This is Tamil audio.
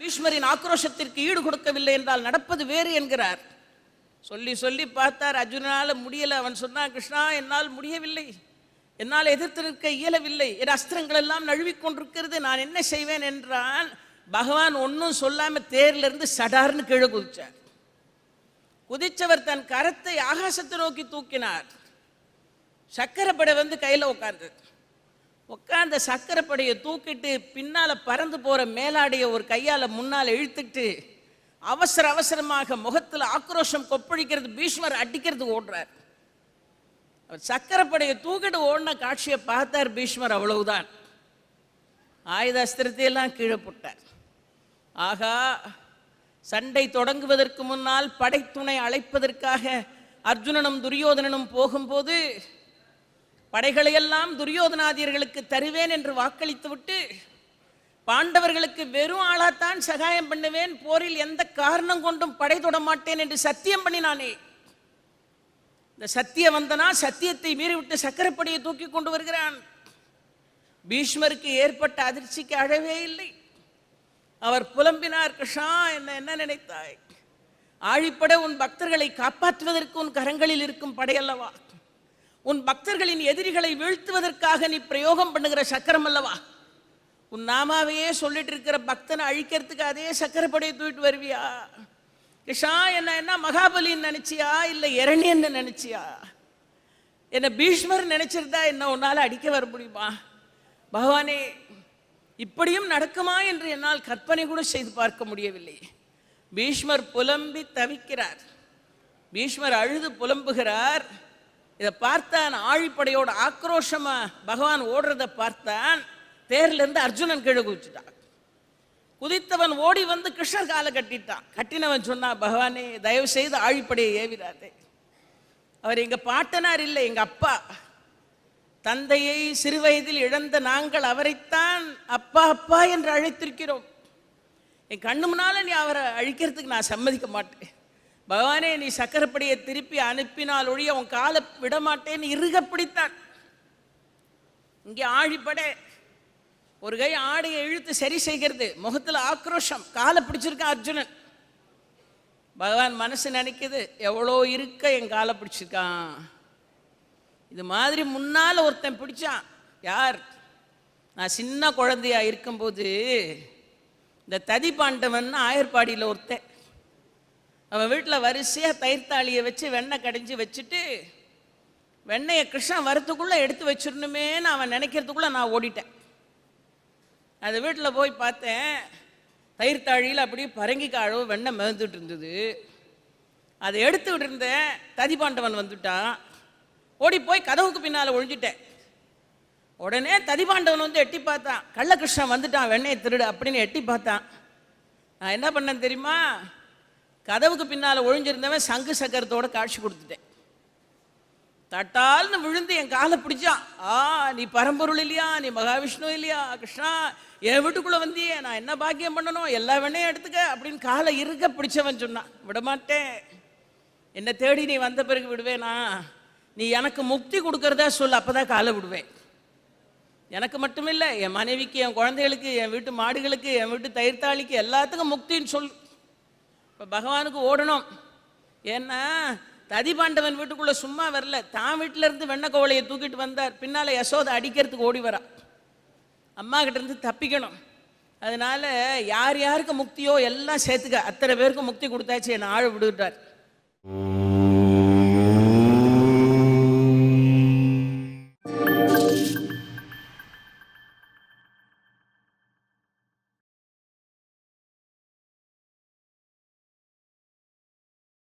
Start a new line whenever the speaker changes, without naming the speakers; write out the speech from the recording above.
பீஷ்மரின் ஆக்ரோஷத்திற்கு ஈடு கொடுக்கவில்லை என்றால் நடப்பது வேறு என்கிறார். சொல்லி சொல்லி பார்த்தார், அர்ஜுனனால் முடியலை. அவன் சொன்னான், கிருஷ்ணா என்னால் முடியவில்லை, என்னால் எதிர்த்து நிற்க இயலவில்லை, என் அஸ்திரங்கள் எல்லாம் நழுவிக்கொண்டிருக்கிறது, நான் என்ன செய்வேன் என்றான். பகவான் ஒன்றும் சொல்லாமல் தேரிலிருந்து சடார்னு கீழே குதிச்சார். குதிச்சவர் தன் கரத்தை ஆகாசத்தை நோக்கி தூக்கினார். சக்கரப்படை வந்து கையில் உட்கார்ந்த சக்கரப்படையை தூக்கிட்டு பின்னால் பறந்து போகிற மேலாடைய ஒரு கையால் முன்னால் இழுத்துட்டு அவசர அவசரமாக முகத்தில் ஆக்ரோஷம் கொப்பளிக்கிறது, பீஷ்மர் அடிக்கிறது ஓடுறார். அவர் சக்கரப்படையை தூக்கிட்டு ஓடின காட்சியை பார்த்தார் பீஷ்மர். அவ்வளவுதான், ஆயுத அஸ்திரத்தையெல்லாம் கீழே போட்டார். ஆகா, சண்டை தொடங்குவதற்கு முன்னால் படைத்துணை அழைப்பதற்காக அர்ஜுனனும் துரியோதனனும் போகும்போது படைகளையெல்லாம் துரியோதனாதியர்களுக்கு தருவேன் என்று வாக்களித்து விட்டு பாண்டவர்களுக்கு வெறும் ஆளாத்தான் சகாயம் பண்ணுவேன், போரில் எந்த காரணம் கொண்டும் படை தொட மாட்டேன் என்று சத்தியம் பண்ணினானே. இந்த சத்தியவந்தனா சத்தியத்தை மீறிவிட்டு சக்கரப்படையை தூக்கி கொண்டு வருகிறான். பீஷ்மருக்கு ஏற்பட்ட அதிர்ச்சிக்கு அழவே இல்லை. அவர் புலம்பினார், கிருஷ்ணா என்ன நினைத்தாய்? ஆழிப்படை உன் பக்தர்களை காப்பாற்றுவதற்கு உன் கரங்களில் இருக்கும் படையல்லவா? உன் பக்தர்களின் எதிரிகளை வீழ்த்துவதற்காக நீ பிரயோகம் பண்ணுகிற சக்கரம் அல்லவா? உன் நாமாவையே சொல்லிட்டு இருக்கிற பக்தனை அழிக்கிறதுக்கு அதே சக்கரப்படையை தூக்கிட்டு வருவியா? கிருஷ்ணா என்ன மகாபலின்னு நினைச்சியா, இல்லை இரணியன்னு நினைச்சியா? என்ன பீஷ்மர் நினைச்சிருந்தா என்ன உன்னால் அடிக்க வர முடியுமா? பகவானே, இப்படியும் நடக்குமா என்று என்னால் கற்பனை கூட செய்து பார்க்க முடியவில்லை. பீஷ்மர் புலம்பி தவிக்கிறார். பீஷ்மர் அழுது புலம்புகிறார். இதை பார்த்தான், ஆழிப்படையோட ஆக்ரோஷமா பகவான் ஓடுறதை பார்த்தான். தேர்லேருந்து அர்ஜுனன் கீழே குதிச்சுட்டான். குதித்தவன் ஓடி வந்து கிருஷ்ணர் காலை கட்டிட்டான். கட்டினவன் சொன்னா, பகவானே தயவு செய்து ஆழிப்படையை ஏவிடாதே. அவர் எங்க பாட்டனார் இல்லை, எங்க அப்பா. தந்தையை சிறு வயதில் இழந்த நாங்கள் அவரைத்தான் அப்பா அப்பா என்று அழைத்திருக்கிறோம். என் கண்ணு முன்னால நீ அவரை அழிக்கிறதுக்கு நான் சம்மதிக்க மாட்டேன். பகவானே, நீ சக்கரப்படியை திருப்பி அனுப்பினால் ஒழிய உன் காலை விடமாட்டேன்னு இறுக பிடித்தான். இங்கே ஆழிப்படை ஒரு கை ஆடையை இழுத்து சரி செய்கிறது, முகத்தில் ஆக்ரோஷம், காலை பிடிச்சிருக்கான் அர்ஜுனன். பகவான் மனசு நினைக்குது, எவ்வளோ இருக்க என் காலை பிடிச்சிருக்கான். இது மாதிரி முன்னால் ஒருத்தன் பிடிச்சான். யார்? நான் சின்ன குழந்தையா இருக்கும்போது இந்த ததி பாண்டவன் ஆயர்பாடியில் ஒருத்தன், அவன் வீட்டில் வரிசையாக தயிர்த்தாளியை வச்சு வெண்ணெய் கடைஞ்சி வச்சுட்டு வெண்ணெயை கிருஷ்ணன் வரத்துக்குள்ளே எடுத்து வச்சிடணுமேன்னு அவன் நினைக்கிறதுக்குள்ளே நான் ஓடிட்டேன். அது வீட்டில் போய் பார்த்தேன், தயிர்த்தாழியில் அப்படியே பரங்கிக்காய் அளவு வெண்ணெய் மிதந்துட்டு இருந்தது. அதை எடுத்துக்கிட்டு இருந்தேன். ததி பாண்டவன் வந்துட்டான். ஓடி போய் கதவுக்கு பின்னால் ஒழிஞ்சிட்டேன். உடனே ததிபாண்டவன் வந்து எட்டி பார்த்தான். கள்ளகிருஷ்ணன் வந்துட்டான், வெண்ணெயை திருடு அப்படின்னு எட்டி பார்த்தான். நான் என்ன பண்ணேன் தெரியுமா? கதவுக்கு பின்னால் ஒழிஞ்சிருந்தவன் சங்கு சக்கரத்தோட காட்சி கொடுத்துட்டேன். தட்டால்னு விழுந்து என் காலை பிடிச்சான். நீ பரம்பொருள் இல்லையா, நீ மகாவிஷ்ணு இல்லையா, கிருஷ்ணா என் வீட்டுக்குள்ளே வந்தியே, நான் என்ன பாக்கியம் பண்ணணும், எல்லா வெண்ணையும் எடுத்துக்க அப்படின்னு காலை இருக்க பிடிச்சவன் சொன்னான். விடமாட்டேன், என்னை தேடி நீ வந்த பிறகு விடுவேனா? நீ எனக்கு முக்தி கொடுக்கறதா சொல்லு, அப்போதான் காலை விடுவேன். எனக்கு மட்டுமில்லை, என் மனைவிக்கு, என் குழந்தைகளுக்கு, என் வீட்டு மாடுகளுக்கு, என் வீட்டு தயிர்த்தாளிக்கு எல்லாத்துக்கும் முக்தின்னு சொல்லு. இப்போ பகவானுக்கு ஓடணும். ஏன்னா ததிபாண்டவன் வீட்டுக்குள்ளே சும்மா வரல, தான் வீட்டிலேருந்து வெண்ணெய் கோவலையை தூக்கிட்டு வந்தார். பின்னால் யசோதை அடிக்கிறதுக்கு ஓடி வரா. அம்மா கிட்டேருந்து தப்பிக்கணும். அதனால் யார் யாருக்கு முக்தியோ எல்லாம் சேர்த்துக்க, அத்தனை பேருக்கு முக்தி கொடுத்தாச்சு, என்னை ஆழ விடுவிட்டார்.